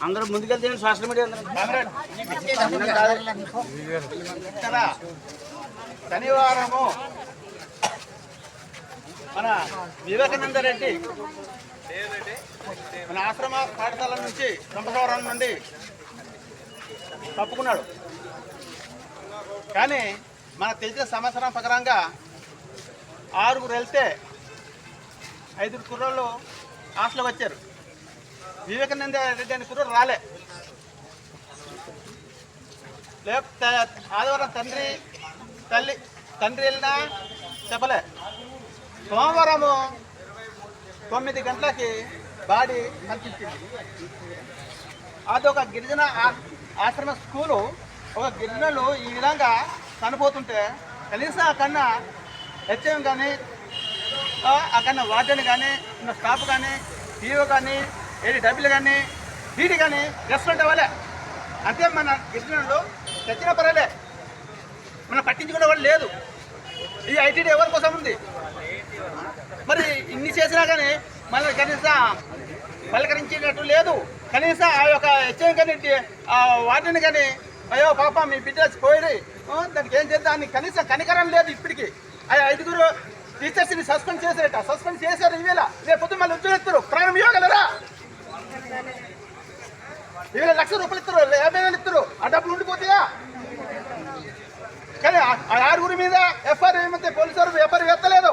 అందరూ ముందుకెళ్తే social media శనివారము మన వివేకానంద రెడ్డి మన ఆశ్రమ పాఠశాల నుంచి సంపదవరం నుండి తప్పుకున్నాడు. కానీ మన తెలిసిన సంవత్సరం ప్రకారంగా 6 వెళ్తే 5 కుర్రోళ్ళు హాస్టల్ వచ్చారు. వివేకానంద రెడ్డి అని కుర్రోడు రాలే. లేకపోతే ఆదివారం తండ్రి వెళ్ళినా చెప్పలే. సోమవారము 9 గంటలకి బాడీ కనిపించింది. అదొక గిరిజన ఆశ్రమ స్కూలు. ఒక గిరిజనులు ఈ విధంగా చనిపోతుంటే కనీసం అక్కడన్నా హెచ్ఎం కానీ అక్కడన్నా వార్డెన్ కానీ ఉన్న స్టాఫ్ కానీ పీఓ కానీ డబ్బులు కానీ డీడీ కానీ రెస్పెక్ట్ అవ్వలే. అంతే మన గిరిజనులు చచ్చిన పర్వాలే, మనం పట్టించుకునే వాళ్ళు లేదు. ఈ ఐటీడీ ఎవరి కోసం ఉంది? మరి ఇన్ని చేసినా కానీ మళ్ళీ కనీసం పలకరించేటట్టు లేదు. కనీసం ఆ యొక్క హెచ్ఎం కానీ వాటిని కానీ అయ్యో పాప మీ బిడ్డ పోయి దానికి ఏం చేద్దాం అని కనీసం కనికరం లేదు. ఇప్పటికీ ఆ 5 టీచర్స్ని సస్పెండ్ చేశారట. సస్పెండ్ చేశారు. ఇవేళ రేపు మళ్ళీ ఉద్యోగం ఇస్తారు. ప్రాణం ఇవ్వగలరా? 1,000 లక్షల రూపాయలు ఇస్తారు, 50,000 ఇస్తారు. ఆ డబ్బులు ఉండిపోతాయా? కానీ ఆ 6 మీద ఎఫ్ఐఆర్ ఏమైతే పోలీసు ఎఫ్ఐఆర్ ఎత్తలేదు.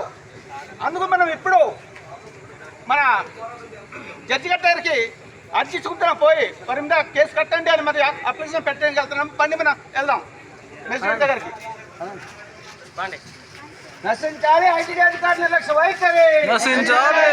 అందుకు మనం ఇప్పుడు మన జడ్జి గారికి అర్జించుకుంటున్నాం. పోయి మరి మీద కేసు కట్టండి అని మరి అప్లికేషన్ పెట్టడానికి వెళ్తున్నాం. పండి మనం వెళ్దాం మేజిస్ట్రేట్ దగ్గరికి. నశించాలి ఐటీడీ అధికారుల నిర్లక్ష్య వైఖరి, నశించాలి.